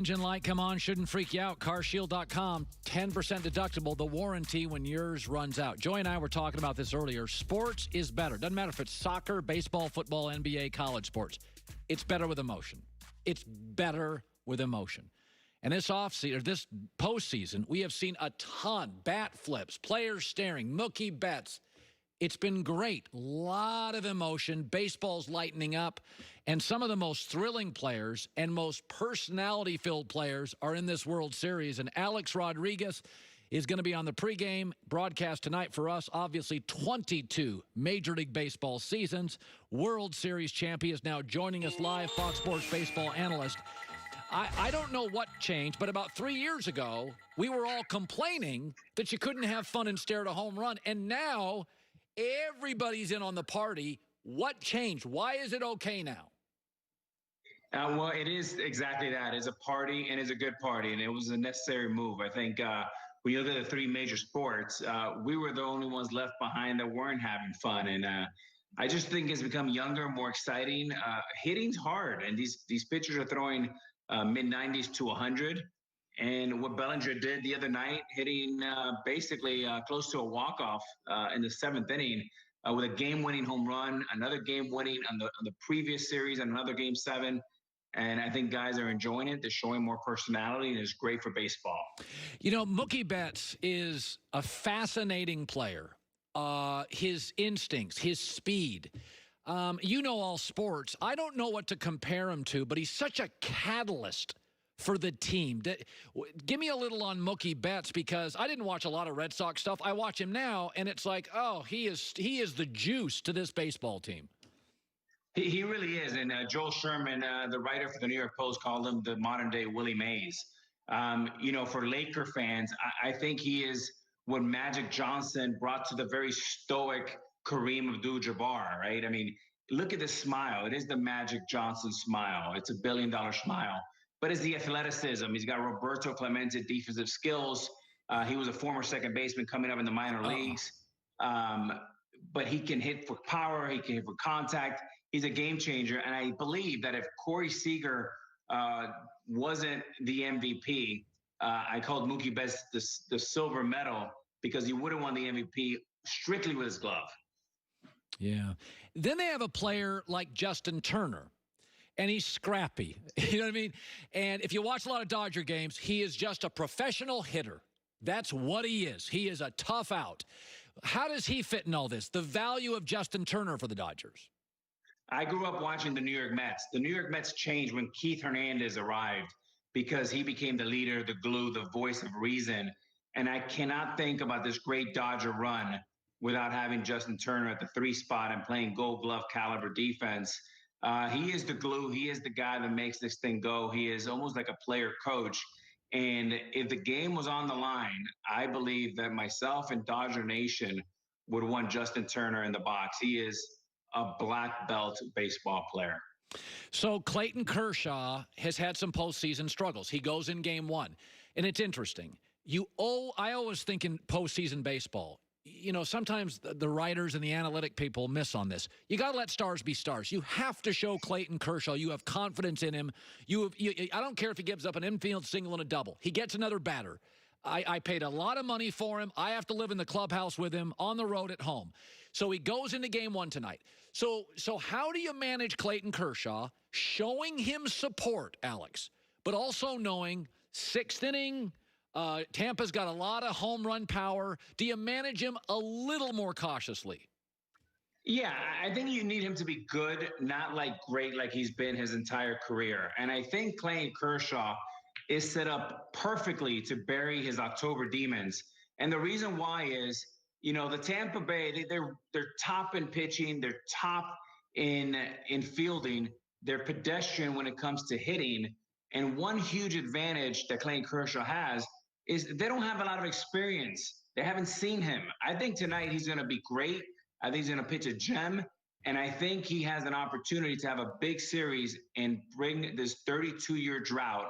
Engine light, come on, shouldn't freak you out. CarShield.com, 10% deductible, the warranty when yours runs out. Joy and I were talking about this earlier. Sports is better. Doesn't matter if it's soccer, baseball, football, NBA, college sports. It's better with emotion. It's better with emotion. And this offseason, or this postseason, we have seen a ton. Bat flips, players staring, Mookie Betts. It's been great. A lot of emotion. Baseball's lightening up. And some of the most thrilling players and most personality-filled players are in this World Series. And Alex Rodriguez is going to be on the pregame broadcast tonight for us. Obviously, 22 Major League Baseball seasons. World Series champion is now joining us live, Fox Sports baseball analyst. I don't know what changed, but about 3 years ago, we were all complaining that you couldn't have fun and stare at a home run. And now everybody's in on the party. What changed? Why is it okay now? Well, it is exactly that. It's a party, and it's a good party, and it was a necessary move. I think when you look at the three major sports, we were the only ones left behind that weren't having fun. And I just think it's become younger, more exciting. Hitting's hard, and these pitchers are throwing mid-90s to 100. And what Bellinger did the other night, hitting basically close to a walk-off in the seventh inning with a game-winning home run, another game-winning on the previous series, and another Game 7. And I think guys are enjoying it. They're showing more personality, and it's great for baseball. You know, Mookie Betts is a fascinating player. His instincts, his speed. You know all sports. I don't know what to compare him to, but he's such a catalyst for the team. Give me a little on Mookie Betts, because I didn't watch a lot of Red Sox stuff. I watch him now, and it's like, oh, he is the juice to this baseball team. He really is. And Joel Sherman, the writer for the New York Post, called him the modern-day Willie Mays. You know, for Laker fans, I think he is what Magic Johnson brought to the very stoic Kareem Abdul-Jabbar, right? I mean, look at the smile. It is the Magic Johnson smile. It's $1 billion smile. But it's the athleticism. He's got Roberto Clemente defensive skills. He was a former second baseman coming up in the minor leagues. But he can hit for power. He can hit for contact. He's a game changer. And I believe that if Corey Seager wasn't the MVP, I called Mookie Betts the silver medal, because he would have won the MVP strictly with his glove. Yeah. Then they have a player like Justin Turner, and he's scrappy. You know what I mean? And if you watch a lot of Dodger games, he is just a professional hitter. That's what he is. He is a tough out. How does he fit in all this? The value of Justin Turner for the Dodgers. I grew up watching the New York Mets. The New York Mets changed when Keith Hernandez arrived, because he became the leader, the glue, the voice of reason. And I cannot think about this great Dodger run without having Justin Turner at the 3 spot and playing Gold Glove caliber defense. He is the glue. He is the guy that makes this thing go. He is almost like a player coach. And if the game was on the line, I believe that myself and Dodger Nation would want Justin Turner in the box. He is a black belt baseball player. So Clayton Kershaw has had some postseason struggles. He goes in game 1. And it's interesting. I always think in postseason baseball, you know, sometimes the writers and the analytic people miss on this. You got to let stars be stars. You have to show Clayton Kershaw you have confidence in him. I don't care if he gives up an infield single and a double. He gets another batter. I paid a lot of money for him. I have to live in the clubhouse with him, on the road, at home. So he goes into game 1 tonight. So how do you manage Clayton Kershaw, showing him support, Alex, but also knowing 6th inning, Tampa's got a lot of home run power. Do you manage him a little more cautiously? Yeah, I think you need him to be good, not like great like he's been his entire career. And I think Clayton Kershaw is set up perfectly to bury his October demons. And the reason why is, you know, the Tampa Bay, they're top in pitching, they're top in fielding, they're pedestrian when it comes to hitting. And one huge advantage that Clayton Kershaw has is they don't have a lot of experience. They haven't seen him. I think tonight he's going to be great. I think he's going to pitch a gem. And I think he has an opportunity to have a big series and bring this 32-year drought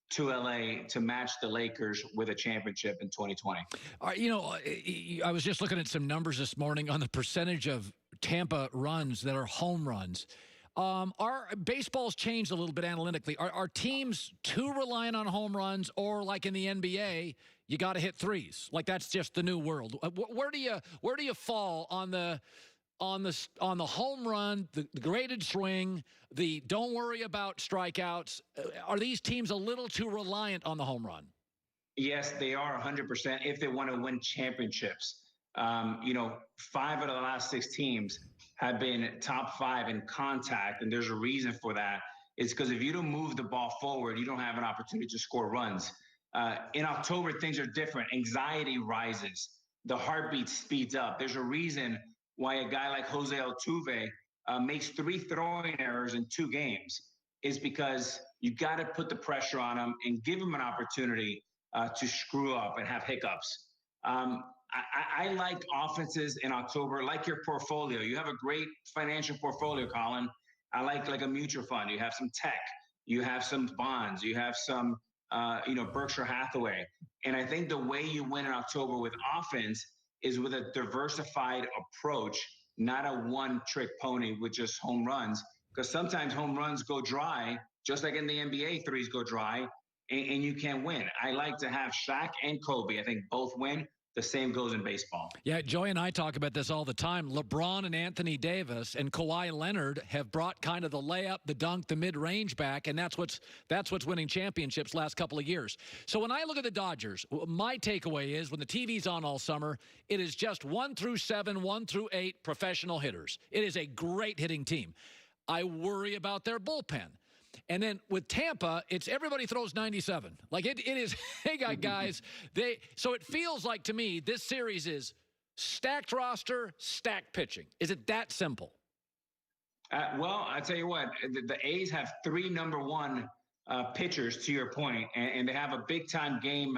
to LA to match the Lakers with a championship in 2020. You know, I was just looking at some numbers this morning on the percentage of Tampa runs that are home runs. Our baseball's changed a little bit analytically. Are teams too reliant on home runs, or like in the NBA, you got to hit threes? Like that's just the new world. Where do you fall on the home run, the graded swing, the don't worry about strikeouts? Are these teams a little too reliant on the home run? Yes, they are 100% if they want to win championships. 5 out of the last 6 teams have been top 5 in contact, and there's a reason for that. It's because if you don't move the ball forward, you don't have an opportunity to score runs. In October, things are different. Anxiety rises. The heartbeat speeds up. There's a reason why a guy like Jose Altuve makes 3 throwing errors in 2 games. Is because you got to put the pressure on him and give him an opportunity to screw up and have hiccups. I like offenses in October, like your portfolio. You have a great financial portfolio, Colin. I like a mutual fund. You have some tech, you have some bonds, you have some, Berkshire Hathaway. And I think the way you win in October with offense is with a diversified approach, not a one-trick pony with just home runs. Because sometimes home runs go dry, just like in the NBA, threes go dry, and you can't win. I like to have Shaq and Kobe. I think both win. The same goes in baseball. Yeah, Joey and I talk about this all the time. LeBron and Anthony Davis and Kawhi Leonard have brought kind of the layup, the dunk, the mid-range back, and that's what's winning championships last couple of years. So when I look at the Dodgers, my takeaway is when the TV's on all summer, it is just 1 through 7, 1 through 8 professional hitters. It is a great hitting team. I worry about their bullpen. And then with Tampa, it's everybody throws 97. Like it is, hey, guys, so it feels like to me this series is stacked roster, stacked pitching. Is it that simple? Well, I tell you what, the A's have 3 number 1 pitchers, to your point, and they have a big-time game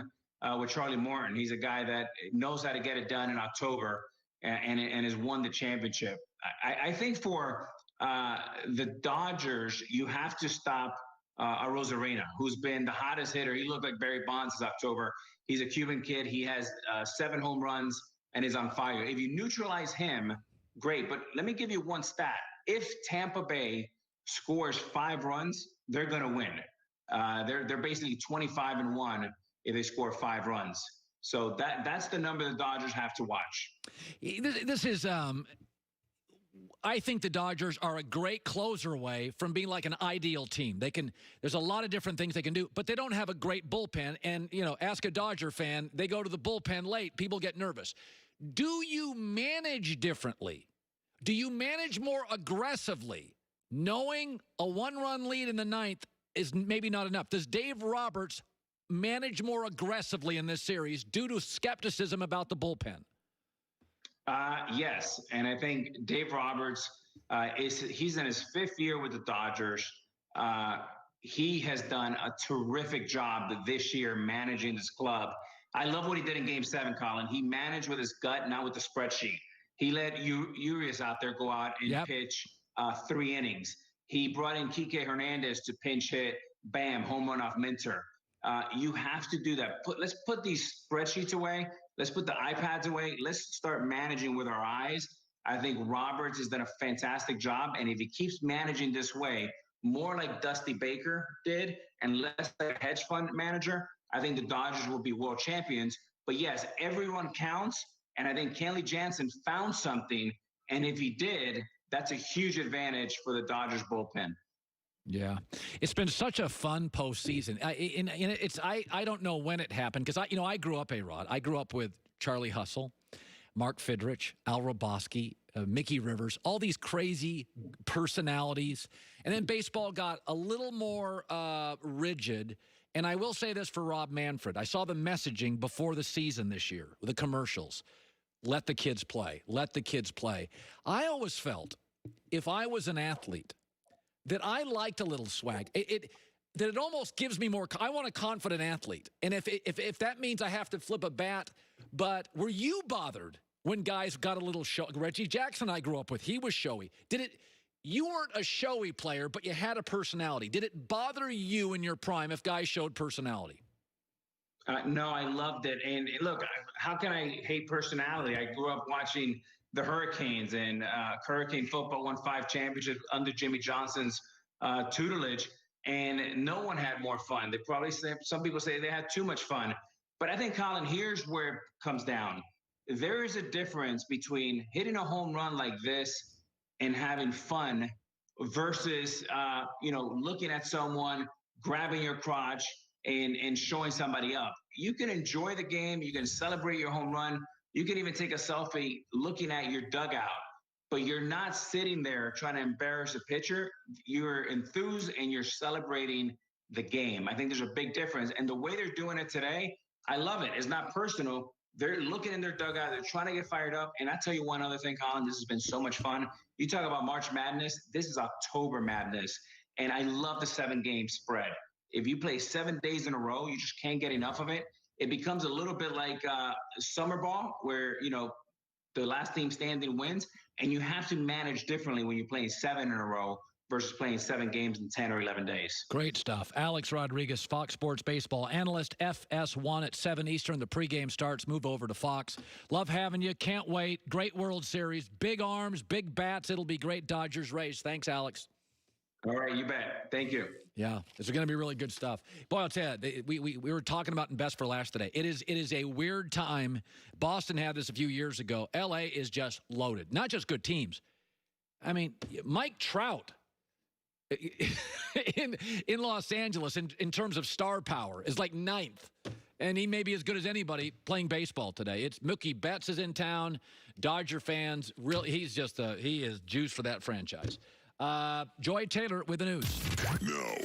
with Charlie Morton. He's a guy that knows how to get it done in October and has won the championship. I think for the Dodgers, you have to stop Arozarena, who's been the hottest hitter. He looked like Barry Bonds this October. He's a Cuban kid. He has 7 home runs and is on fire. If you neutralize him, great. But let me give you one stat. If Tampa Bay scores 5 runs, they're going to win. They're basically 25-1 if they score 5 runs. So that's the number the Dodgers have to watch. This is I think the Dodgers are a great closer away from being like an ideal team. There's a lot of different things they can do, but they don't have a great bullpen. And, ask a Dodger fan, they go to the bullpen late, people get nervous. Do you manage differently? Do you manage more aggressively, knowing a 1-run lead in the 9th is maybe not enough? Does Dave Roberts manage more aggressively in this series due to skepticism about the bullpen? Yes, and I think Dave Roberts he's in his 5th year with the Dodgers. He has done a terrific job this year managing this club. I love what he did in Game 7, Colin. He managed with his gut, not with the spreadsheet. He let Urias out there go out and pitch 3 innings. He brought in Kike Hernandez to pinch hit. Bam, home run off Minter. You have to do that. Let's put these spreadsheets away. Let's put the iPads away. Let's start managing with our eyes. I think Roberts has done a fantastic job. And if he keeps managing this way, more like Dusty Baker did and less like a hedge fund manager, I think the Dodgers will be world champions. But yes, everyone counts. And I think Kenley Jansen found something. And if he did, that's a huge advantage for the Dodgers bullpen. Yeah, it's been such a fun postseason. I don't know when it happened because I grew up A-Rod. I grew up with Charlie Hustle, Mark Fidrich, Al Roboski, Mickey Rivers, all these crazy personalities, and then baseball got a little more rigid. And I will say this for Rob Manfred: I saw the messaging before the season this year, the commercials. Let the kids play. Let the kids play. I always felt if I was an athlete that I liked a little swag. That it almost gives me more. I want a confident athlete, and if that means I have to flip a bat. But were you bothered when guys got a little show? Reggie Jackson, I grew up with, he was showy. You weren't a showy player, but you had a personality. Did it bother you in your prime if guys showed personality? No, I loved it. And look, how can I hate personality? I grew up watching the Hurricanes, and Hurricane football won 5 championships under Jimmy Johnson's tutelage, and no one had more fun. They probably say, some people say they had too much fun. But I think, Colin, here's where it comes down. There is a difference between hitting a home run like this and having fun versus, looking at someone, grabbing your crotch, and showing somebody up. You can enjoy the game. You can celebrate your home run. You can even take a selfie looking at your dugout. But you're not sitting there trying to embarrass a pitcher. You're enthused and you're celebrating the game. I think there's a big difference. And the way they're doing it today, I love it. It's not personal. They're looking in their dugout. They're trying to get fired up. And I tell you one other thing, Colin, this has been so much fun. You talk about March Madness. This is October Madness. And I love the 7-game spread. If you play 7 days in a row, you just can't get enough of it. It becomes a little bit like summer ball where, the last team standing wins. And you have to manage differently when you're playing 7 in a row versus playing 7 games in 10 or 11 days. Great stuff. Alex Rodriguez, Fox Sports baseball analyst, FS1 at 7 Eastern. The pregame starts. Move over to Fox. Love having you. Can't wait. Great World Series. Big arms, big bats. It'll be great Dodgers race. Thanks, Alex. All right, you bet. Thank you. Yeah, it's going to be really good stuff. Boy, I'll tell you, we were talking about in Best for Last today. It is a weird time. Boston had this a few years ago. L.A. is just loaded. Not just good teams. I mean, Mike Trout in Los Angeles in terms of star power is like 9th. And he may be as good as anybody playing baseball today. It's Mookie Betts is in town. Dodger fans, really, he is juice for that franchise. Joy Taylor with the news. No.